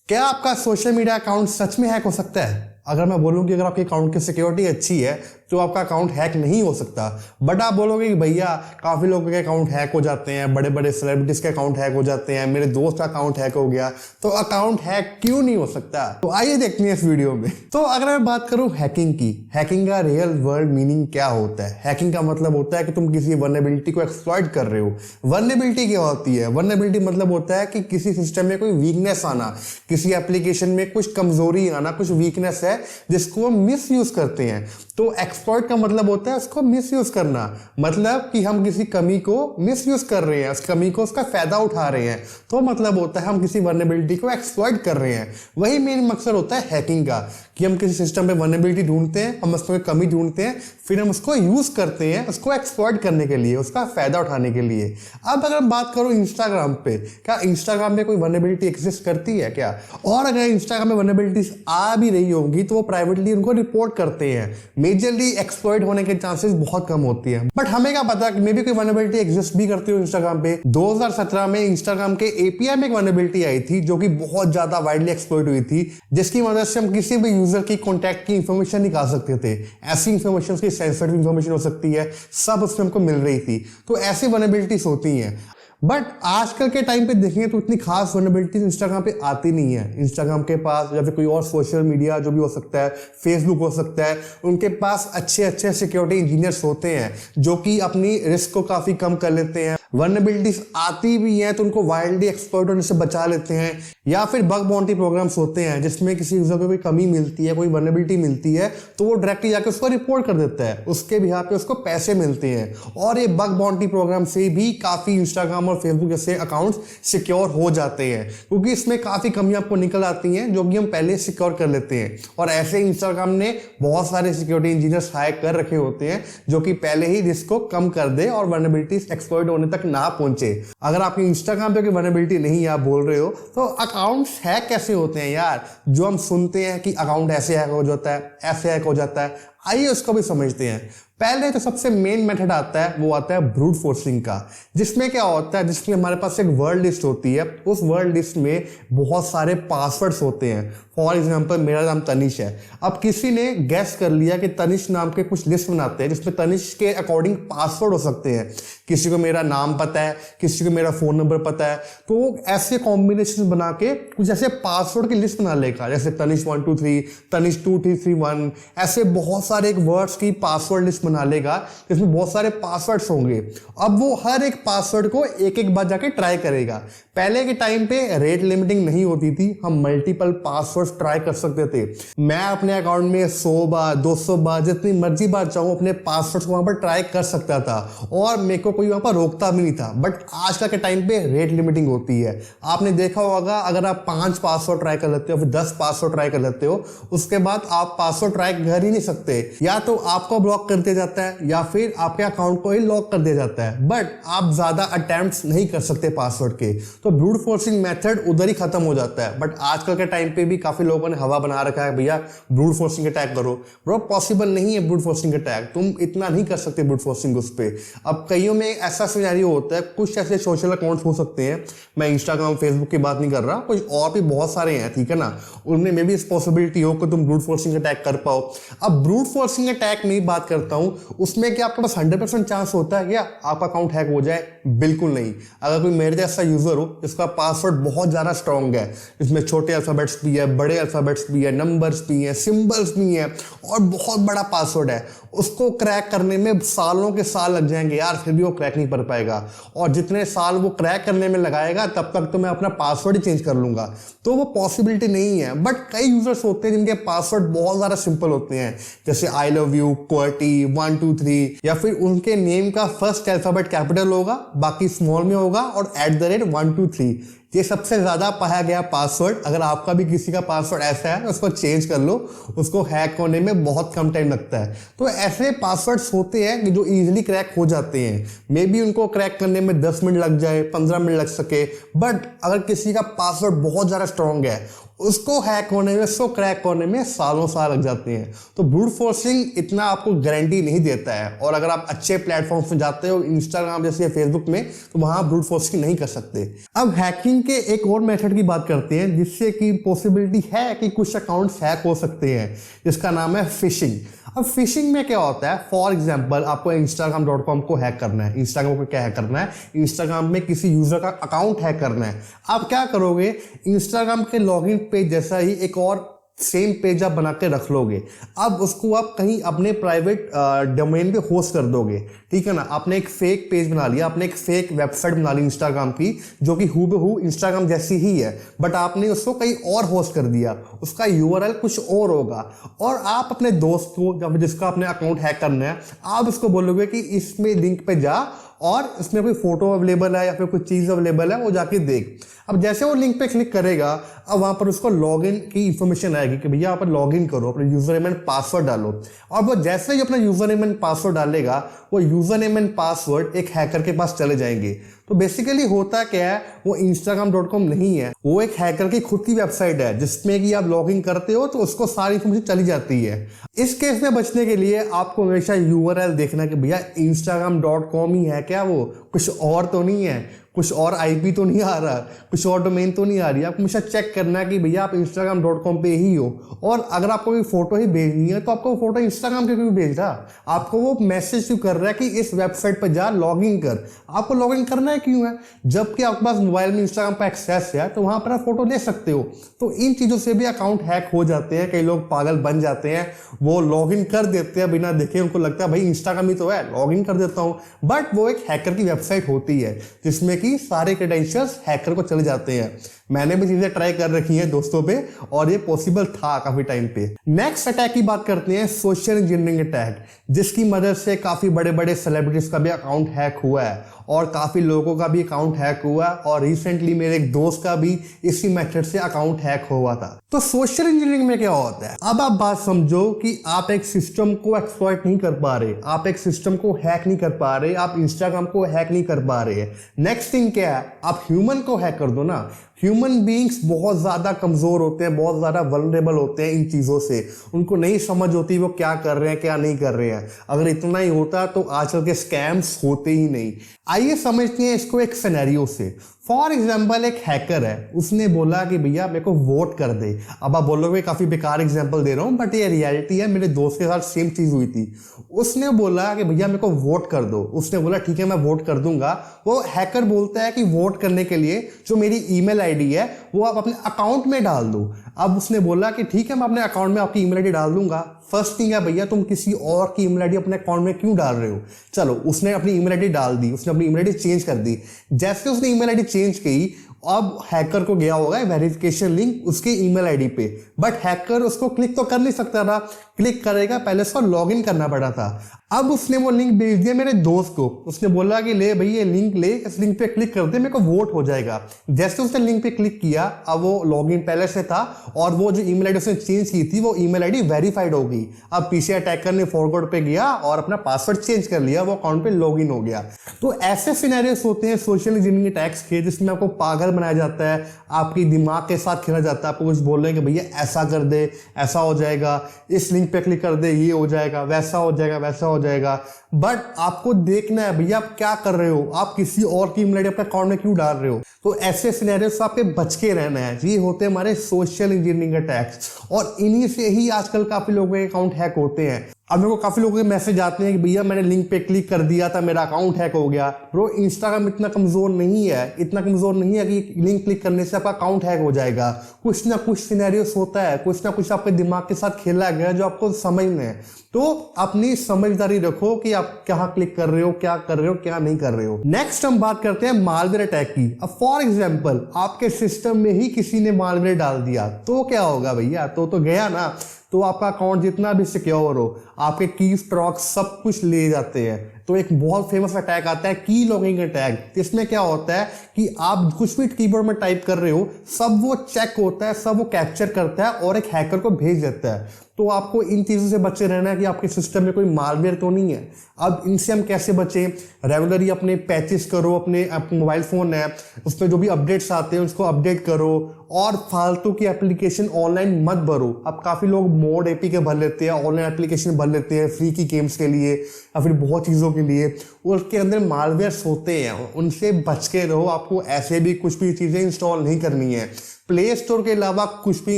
क्या आपका social media account सच में हैक हो सकता है? अगर मैं बोलूं कि अगर आपके अकाउंट की सिक्योरिटी अच्छी है तो आपका अकाउंट हैक नहीं हो सकता। बट आप बोलोगे कि भैया काफी लोगों के अकाउंट हैक हो जाते हैं, बड़े बड़े सेलिब्रिटीज के अकाउंट हैक हो जाते हैं, मेरे दोस्त का अकाउंट हैक हो गया, तो अकाउंट हैक क्यों नहीं हो सकता? तो आइए देखते हैं इस वीडियो में। तो अगर मैं बात करूं हैकिंग की, हैकिंग का रियल वर्ल्ड मीनिंग क्या होता है? हैकिंग का मतलब होता है कि तुम किसी वल्नरेबिलिटी को एक्सप्लॉइट कर रहे हो। वल्नरेबिलिटी क्या होती है? वल्नरेबिलिटी मतलब होता है कि किसी सिस्टम में कोई वीकनेस आना, किसी एप्लीकेशन में कुछ कमजोरी आना, कुछ वीकनेस है जिसको हम मिस यूज करते हैं। तो एक्सप्लॉइट का मतलब होता है उसको मिस यूज करना, मतलब कि हम किसी कमी को मिस यूज कर रहे हैं, उस कमी को उसका फायदा उठा रहे हैं। तो मतलब होता है हम किसी वल्नरेबिलिटी को एक्सप्लॉइट कर रहे हैं। वही मेन मकसद होता है हैकिंग का, कि हम किसी सिस्टम पे वल्नरेबिलिटी ढूंढते हैं, हम उसमें कमी ढूंढते हैं, फिर हम उसको यूज करते हैं उसको एक्सप्लॉइट करने के लिए, उसका फायदा उठाने के लिए। अब अगर बात करूं इंस्टाग्राम पे, क्या इंस्टाग्राम में कोई वल्नरेबिलिटी एग्जिस्ट करती है क्या? और अगर इंस्टाग्राम में वल्नरेबिलिटीज आ भी रही होंगी तो वो प्राइवेटली उनको रिपोर्ट करते हैं। मेजरली एक्सप्लॉइट होने के चांसेस बहुत कम होती है। बट हमें क्या पता कि मे बी कोई वल्नरेबिलिटी एग्जिस्ट भी करती हो इंस्टाग्राम पे। 2017 में इंस्टाग्राम के एपीआई में एक वल्नरेबिलिटी आई थी जो कि बहुत ज्यादा वाइडली एक्सप्लॉइट हुई थी, जिसकी मदद से हम किसी भी यूजर की कॉन्टैक्ट की इंफॉर्मेशन निकाल सकते थे। ऐसी इंफॉर्मेशन की सेंसिटिव इंफॉर्मेशन हो सकती है, सब उसमें हमको मिल रही थी। तो ऐसी वल्नरेबिलिटीज होती हैं। बट आजकल के टाइम पे देखेंगे तो इतनी खास वल्नरेबिलिटीज इंस्टाग्राम पे आती नहीं है। इंस्टाग्राम के पास या फिर कोई और सोशल मीडिया जो भी हो सकता है, फेसबुक हो सकता है, उनके पास अच्छे अच्छे सिक्योरिटी इंजीनियर्स होते हैं जो कि अपनी रिस्क को काफी कम कर लेते हैं। वल्नरेबिलिटीज आती भी हैं तो उनको वाइल्डली एक्सप्लॉइट होने से बचा लेते हैं। या फिर बग बाउंटी प्रोग्राम्स होते हैं जिसमें किसी यूजर को कोई कमी मिलती है, कोई वल्नरेबिलिटी मिलती है, तो वो डायरेक्टली जाकर उसको रिपोर्ट कर देता है, उसके भी यहाँ पे उसको पैसे मिलते हैं। और ये बग बाउंटी प्रोग्राम से भी काफी इंस्टाग्राम और फेसबुक जैसे अकाउंट्स सिक्योर हो जाते हैं, क्योंकि इसमें काफी कमियां आपको निकल आती हैं जो कि हम पहले सिक्योर कर लेते हैं। और ऐसे इंस्टाग्राम ने बहुत सारे सिक्योरिटी इंजीनियर्स हायर कर रखे होते हैं जो कि पहले ही रिस्क को कम कर दे और वल्नरेबिलिटीज एक्सप्लॉइट होने तक ना पहुंचे। अगर आपकी इंस्टाग्राम पे कोई वल्नरेबिलिटी नहीं आप बोल रहे हो तो अकाउंट्स हैक कैसे होते हैं यार? जो हम सुनते हैं कि अकाउंट ऐसे हैक हो जाता है, ऐसे हैक हो जाता है, आइए उसको भी समझते हैं। पहले तो सबसे मेन मेथड आता है, वो आता है ब्रूट फोर्सिंग का, जिसमें क्या होता है, जिसमें हमारे पास एक वर्ड लिस्ट होती है। उस वर्ड लिस्ट में बहुत सारे पासवर्ड्स होते हैं। फॉर एग्जांपल मेरा नाम तनिष है। अब किसी ने गैस कर लिया कि तनिष नाम के कुछ लिस्ट बनाते हैं जिसमें तनिष के अकॉर्डिंग पासवर्ड हो सकते हैं। किसी को मेरा नाम पता है, किसी को मेरा फोन नंबर पता है, तो ऐसे कॉम्बिनेशन बना के कुछ ऐसे पासवर्ड की लिस्ट बना लेगा, जैसे तनिष 123, तनिष 2331, ऐसे बहुत सारे एक वर्ड्स की पासवर्ड लिस्ट बना लेगा जिसमें बहुत सारे पासवर्ड्स होंगे। अब वो हर एक पासवर्ड को एक एक बार जाके ट्राई करेगा। पहले के टाइम पे रेट लिमिटिंग नहीं होती थी, हम मल्टीपल पासवर्ड्स ट्राई कर सकते थे। मैं अपने अकाउंट में 100 बार 200 बार जितनी मर्जी बार चाहूं अपने पासवर्ड्स को वहां पर ट्राई कर सकता था और मेरे को कोई वहां पर रोकता भी नहीं था। बट आजकल के टाइम पे रेट लिमिटिंग होती है। आपने देखा होगा अगर आप 5 पासवर्ड ट्राई कर लेते हो, फिर 10 पासवर्ड ट्राई कर लेते हो, उसके बाद आप पासवर्ड ट्राई कर ही नहीं सकते। या तो आपको ब्लॉक कर दिया जाता है या फिर आपके अकाउंट को ही लॉक कर दिया जाता है। बट आप ज्यादा अटेम्प्ट्स नहीं कर सकते पासवर्ड के, तो ब्रूट फोर्सिंग मेथड उधर ही खत्म हो जाता है। बट आजकल के टाइम पे भी काफी लोगों ने हवा बना रखा है, भैया ब्रूट फोर्सिंग अटैक करो। ब्रो पॉसिबल नहीं है ब्रूट फोर्सिंग अटैक, तुम इतना नहीं कर सकते ब्रूट फोर्सिंग उस पे। अब कईयों में ऐसा सिनेरियो होता है, कुछ ऐसे सोशल अकाउंट्स हो सकते हैं, मैं इंस्टाग्राम फेसबुक की बात नहीं कर रहा, कुछ और भी बहुत सारे हैं, ठीक है ना, उनमें मे भी इस पॉसिबिलिटी हो कि तुम ब्रूट फोर्सिंग अटैक कर पाओ। अब ब्रूट फोर्सिंग अटैक में बात करता हूं, उसमें क्या आपके पास 100% चांस होता है क्या आपका अकाउंट हैक हो जाए? बिल्कुल नहीं। अगर कोई मेरे जैसा यूजर हो जिसका पासवर्ड बहुत ज्यादा स्ट्रॉन्ग है, इसमें छोटे अल्फाबेट्स भी है, बड़े अल्फाबेट्स भी है, नंबर्स भी है, सिंबल्स भी है और बहुत बड़ा पासवर्ड है, उसको क्रैक करने में सालों के साल लग जाएंगे यार, फिर भी वो क्रैक नहीं कर पाएगा। और जितने साल वो क्रैक करने में लगाएगा तब तक तो मैं अपना पासवर्ड ही चेंज कर लूंगा, तो वो पॉसिबिलिटी नहीं है। बट कई यूजर्स होते हैं जिनके पासवर्ड बहुत ज्यादा सिंपल होते हैं, जैसे आई लव यू, QWERTY, 1 2 3, या फिर उनके नेम का फर्स्ट अल्फाबेट कैपिटल होगा, बाकी स्मॉल में होगा और @1 2 3। ये सबसे ज्यादा पाया गया पासवर्ड। अगर आपका भी किसी का पासवर्ड ऐसा है उसको चेंज कर लो, उसको हैक होने में बहुत कम टाइम लगता है। तो ऐसे पासवर्ड्स होते हैं कि जो इजीली क्रैक हो जाते हैं। मे बी उनको क्रैक करने में 10 मिनट लग जाए, 15 मिनट लग सके, बट अगर किसी का पासवर्ड बहुत ज्यादा स्ट्रॉन्ग है उसको हैक होने में, उसको क्रैक होने में सालों साल लग जाते हैं। तो ब्रूट फोर्सिंग इतना आपको गारंटी नहीं देता है। और अगर आप अच्छे प्लेटफॉर्म्स में जाते हो, इंस्टाग्राम जैसे फेसबुक में, तो वहां ब्रूट फोर्सिंग नहीं कर सकते। अब हैकिंग के एक और मेथड की बात करते हैं जिससे कि पॉसिबिलिटी है कि कुछ अकाउंट्स हैक हो सकते हैं, जिसका नाम है फिशिंग। अब फिशिंग में क्या होता है, फॉर एग्जाम्पल आपको instagram.com को हैक करना है। इंस्टाग्राम को क्या हैक करना है, इंस्टाग्राम में किसी यूजर का अकाउंट हैक करना है। आप क्या करोगे, इंस्टाग्राम के लॉगिन पेज जैसा ही एक और सेम पेज आप बना के रख लोगे। अब उसको आप कहीं अपने प्राइवेट डोमेन पे होस्ट कर दोगे, ठीक है ना। आपने एक फेक पेज बना लिया, आपने एक फेक वेबसाइट बना ली इंस्टाग्राम की, जो कि हूबहू इंस्टाग्राम जैसी ही है, बट आपने उसको कहीं और होस्ट कर दिया। उसका यूआरएल कुछ और होगा, और आप अपने दोस्त को जिसका अपने अकाउंट हैक करना है, आप उसको बोलोगे कि इसमें लिंक पे जा और इसमें कोई फोटो अवेलेबल है या फिर कोई चीज़ अवेलेबल है, वो जाके देख। अब जैसे वो लिंक पे क्लिक करेगा, अब वहाँ पर उसको लॉगिन की इंफॉर्मेशन आएगी कि भैया आप लॉगिन करो, अपने यूजर नेम एंड पासवर्ड डालो। और वो जैसे ही अपना यूजर नेम एंड पासवर्ड डालेगा, वो यूजर नेम एंड पासवर्ड एक हैकर के पास चले जाएंगे। तो बेसिकली होता क्या है, वो instagram.com नहीं है, वो एक हैकर की खुद की वेबसाइट है जिसमें कि आप लॉगिन करते हो तो उसको सारी इंफॉर्मेशन चली जाती है। इस केस में बचने के लिए आपको हमेशा यूआरएल देखना कि भैया instagram.com ही है क्या, वो कुछ और तो नहीं है, कुछ और आईपी तो नहीं आ रहा, कुछ और डोमेन तो नहीं आ रही। आपको हमेशा चेक करना है कि भैया आप instagram.com पे ही हो। और अगर आपको कोई फोटो ही भेजनी है तो आपको वो फोटो इंस्टाग्राम के क्यों भेज रहा, आपको वो मैसेज क्यों कर रहा है कि इस वेबसाइट पर जा लॉगिन कर। आपको लॉगिन करना है क्यों है, जबकि आपके पास मोबाइल में इंस्टाग्राम पर एक्सेस है तो वहां पर आप फोटो ले सकते हो। तो इन चीजों से भी अकाउंट हैक हो जाते हैं। कई लोग पागल बन जाते हैं, वो लॉगिन कर देते हैं बिना देखे, उनको लगता है भाई इंस्टाग्राम ही तो है, लॉगिन कर देता हूं, बट वो एक हैकर की वेबसाइट होती है जिसमें कि सारे क्रेडेंशियल्स हैकर को चले जाते हैं। मैंने भी चीजें ट्राई कर रखी हैं दोस्तों पे, और ये पॉसिबल था काफी टाइम पे। नेक्स्ट अटैक की बात करते हैं, सोशल इंजीनियरिंग अटैक, जिसकी मदद से काफी बड़े बड़े सेलिब्रिटीज का भी अकाउंट हैक हुआ है और काफी लोगों का भी अकाउंट हैक हुआ, और रिसेंटली मेरे एक दोस्त का भी इसी मेथड से अकाउंट हैक हुआ था। तो सोशल इंजीनियरिंग में क्या होता है, अब आप बात समझो कि आप एक सिस्टम को एक्सप्लॉइट नहीं कर पा रहे, आप एक सिस्टम को हैक नहीं कर पा रहे, आप इंस्टाग्राम को हैक नहीं कर पा रहे। नेक्स्ट थिंग क्या है, आप ह्यूमन को हैक कर दो ना। ह्यूमन बीइंग्स बहुत ज़्यादा कमज़ोर होते हैं, बहुत ज़्यादा वल्नरेबल होते हैं इन चीज़ों से, उनको नहीं समझ होती वो क्या कर रहे हैं क्या नहीं कर रहे हैं। अगर इतना ही होता तो आजकल के स्कैम्स होते ही नहीं। आइए समझते हैं इसको एक सिनेरियो से। फॉर एग्जाम्पल एक हैकर है, उसने बोला कि भैया मेरे को वोट कर दे। अब आप बोलोगे काफ़ी बेकार एग्जाम्पल दे रहा हूँ, बट ये रियलिटी है, मेरे दोस्त के साथ सेम चीज़ हुई थी। उसने बोला कि भैया मेरे को वोट कर दो। उसने बोला ठीक है मैं वोट कर दूंगा। वो हैकर बोलता है कि वोट करने के लिए जो मेरी ईमेल आईडी है वो आप अपने अकाउंट में डाल दो। अब उसने बोला कि ठीक है मैं अपने अकाउंट में आपकी ईमेल आईडी डाल दूंगा। फर्स्ट थिंग है भैया तुम किसी और की ईमेल आईडी अपने अकाउंट में क्यों डाल रहे हो। चलो उसने अपनी ईमेल आईडी डाल दी, उसने अपनी ईमेल आईडी चेंज कर दी। जैसे उसने ईमेल आईडी चेंज की, अब हैकर को गया होगा वेरिफिकेशन लिंक उसके ईमेल आईडी पे, बट हैकर उसको क्लिक तो कर नहीं सकता था। क्लिक करेगा पहले उसको लॉगिन करना पड़ा था। अब उसने वो लिंक भेज दिया मेरे दोस्त को। उसने बोला कि ले भाई ये लिंक ले, इस लिंक पे क्लिक कर दे, मेरे को वोट हो जाएगा। जैसे उसने लिंक पे क्लिक किया, अब वो लॉगिन पहले से था और वो जो ईमेल आईडी उसने चेंज की थी वो ईमेल आईडी वेरीफाइड हो गई। अब पीछे अटैकर ने फॉरवर्ड पे गया और अपना पासवर्ड चेंज कर लिया, वो अकाउंट पे लॉगिन हो गया। तो ऐसे सिनेरियोस होते हैं सोशल इंजीनियरिंग अटैक्स के, जिसमें आपको पागल बनाया जाता है, आपकी दिमाग के साथ खेला जाता है। आपको कुछ बोल रहे हैं कि भैया ऐसा कर दे, ऐसा हो जाएगा, इस लिंक पे क्लिक कर दे, ये हो जाएगा, वैसा हो जाएगा, वैसा हो जाएगा। बट आपको देखना है भैया आप क्या कर रहे हो, आप किसी और की ईमेल आईडी अपने अकाउंट में क्यों डाल रहे हो। तो ऐसे सिनेरियो से आपके बच के रहना है। ये होते हैं हमारे सोशल इंजीनियरिंग अटैक्स, और इन्हीं से ही आजकल काफी लोगों के अकाउंट हैक होते हैं। अब मेरे को काफी लोगों के मैसेज आते हैं कि भैया मैंने लिंक पे क्लिक कर दिया था, मेरा अकाउंट हैक हो गया। ब्रो इंस्टाग्राम इतना कमजोर नहीं है, इतना कमजोर नहीं है कि लिंक क्लिक करने से आपका अकाउंट हैक हो जाएगा। कुछ ना कुछ सिनेरियोस होता है, कुछ ना कुछ आपके दिमाग के साथ खेला गया जो आपको समझना है। तो अपनी समझदारी रखो कि आप क्या क्लिक कर रहे हो, क्या कर रहे हो, क्या नहीं कर रहे हो। नेक्स्ट हम बात करते हैं मालवेयर अटैक की। अब फॉर एग्जांपल आपके सिस्टम में ही किसी ने मालवेयर डाल दिया तो क्या होगा भैया, तो गया ना। तो आपका अकाउंट जितना भी सिक्योर हो, आपके की स्ट्रॉक सब कुछ ले जाते हैं। तो एक बहुत फेमस अटैक आता है की लॉगिंग अटैक। इसमें क्या होता है कि आप कुछ भी कीबोर्ड में टाइप कर रहे हो, सब वो चेक होता है, सब वो कैप्चर करता है और एक हैकर को भेज देता है। तो आपको इन चीज़ों से बचे रहना है कि आपके सिस्टम में कोई मालवेयर तो नहीं है। अब इनसे हम कैसे बचें, रेगुलरली अपने पैचेस करो, अपने मोबाइल फ़ोन है उस पर जो भी अपडेट्स आते हैं उसको अपडेट करो, और फालतू की एप्लीकेशन ऑनलाइन मत भरो। अब काफ़ी लोग मोड एपी के भर लेते हैं, ऑनलाइन एप्लीकेशन भर लेते हैं फ्री की गेम्स के लिए या फिर बहुत चीज़ों के लिए, उसके अंदर मालवेयर्स होते हैं, उनसे बच के रहो। आपको ऐसे भी कुछ भी चीज़ें इंस्टॉल नहीं करनी है, प्ले स्टोर के अलावा कुछ भी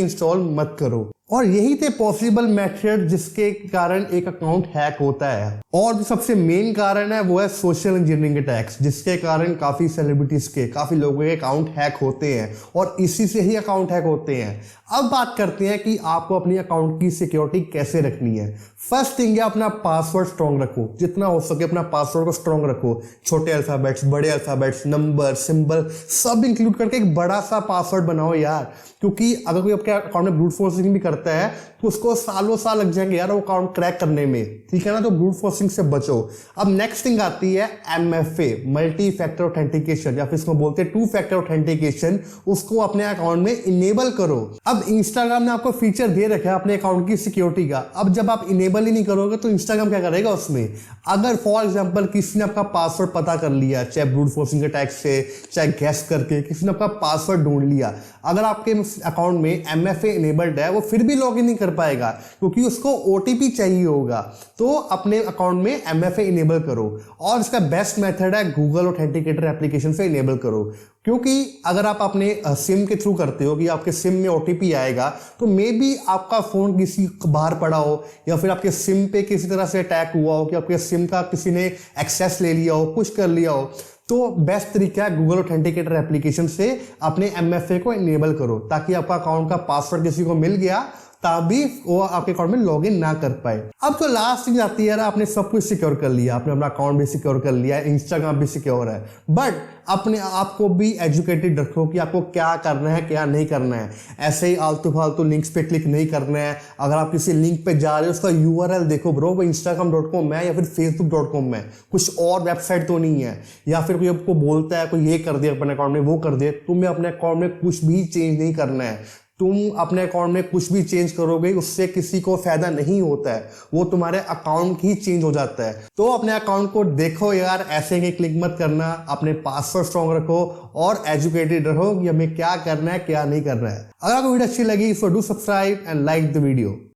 इंस्टॉल मत करो। और यही थे पॉसिबल मेथड जिसके कारण एक अकाउंट हैक होता है। और जो सबसे मेन कारण है वो है सोशल इंजीनियरिंग अटैक्स, जिसके कारण काफ़ी सेलिब्रिटीज़ के, काफ़ी लोगों के अकाउंट हैक होते हैं और इसी से ही अकाउंट हैक होते हैं। अब बात करते हैं कि आपको अपनी अकाउंट की सिक्योरिटी कैसे रखनी है। फर्स्ट थिंग है अपना पासवर्ड स्ट्रॉन्ग रखो, जितना हो सके अपना पासवर्ड को स्ट्रॉन्ग रखो। छोटे अल्फ़ाबेट्स, बड़े अल्फ़ाबेट्स, नंबर, सिंबल सब इंक्लूड करके एक बड़ा सा पासवर्ड बनाओ यार, क्योंकि अगर कोई आपके अकाउंट में ब्रूट फोर्सिंग भी करता है तो उसको सालों साल लग जाएंगे यार वो अकाउंट क्रैक करने में, ठीक है ना। तो ब्रूट फोर्सिंग से बचो। अब नेक्स्ट थिंग आती है MFA, मल्टी फैक्टर ऑथेंटिकेशन, या फिर इसको बोलते हैं 2 फैक्टर ऑथेंटिकेशन। उसको अपने अकाउंट में इनेबल करो। अब इंस्टाग्राम ने आपको फीचर दे रखा है अपने अकाउंट की सिक्योरिटी का। अब जब आप इनेबल ही नहीं करोगे तो इंस्टाग्राम क्या करेगा उसमें? अगर फॉर एग्जाम्पल किसी ने आपका पासवर्ड पता कर लिया, चाहे ब्रूट फोर्सिंग अटैक से, चाहे गैस करके किसी ने आपका पासवर्ड ढूंढ लिया, अगर आपके अकाउंट में MFA इनेबल्ड है, वो फिर भी लॉग इन नहीं कर पाएगा क्योंकि उसको OTP चाहिए होगा। तो अपने अकाउंट में MFA इनेबल करो। और इसका बेस्ट मेथड है गूगल ऑथेंटिकेटर एप्लीकेशन से इनेबल करो, क्योंकि अगर आप अपने सिम के थ्रू करते हो कि आपके सिम में OTP आएगा, तो मे बी आपका फ़ोन किसी बाहर पड़ा हो, या फिर आपके सिम पे किसी तरह से अटैक हुआ हो कि आपके सिम का किसी ने एक्सेस ले लिया हो, पुश कर लिया हो। तो बेस्ट तरीका है गूगल ऑथेंटिकेटर एप्लीकेशन से अपने MFA को इनेबल करो, ताकि आपका अकाउंट का पासवर्ड किसी को मिल गया तभी वो आपके अकाउंट में लॉगिन ना कर पाए। अब तो लास्ट चीज आती है, आपने सब कुछ सिक्योर कर लिया, आपने अपना अकाउंट भी सिक्योर कर लिया, इंस्टाग्राम भी सिक्योर है, बट अपने आप को भी एजुकेटेड रखो कि आपको क्या करना है क्या नहीं करना है। ऐसे ही आलतू फालतू लिंक्स पे क्लिक नहीं करना है। अगर आप किसी लिंक पे जा रहे हो उसका URL देखो ब्रो, वो instagram.com है या फिर facebook.com है, कुछ और वेबसाइट तो नहीं है। या फिर कोई आपको बोलता है कोई ये कर दिया अपने अकाउंट में, वो कर दे, तुम्हें अपने अकाउंट में कुछ भी चेंज नहीं करना है। तुम अपने अकाउंट में कुछ भी चेंज करोगे उससे किसी को फायदा नहीं होता है, वो तुम्हारे अकाउंट ही चेंज हो जाता है। तो अपने अकाउंट को देखो यार, ऐसे ही क्लिक मत करना, अपने पासवर्ड स्ट्रॉन्ग रखो और एजुकेटेड रहो कि हमें क्या करना है क्या नहीं करना है। अगर आपको वीडियो अच्छी लगी so do subscribe and like the video.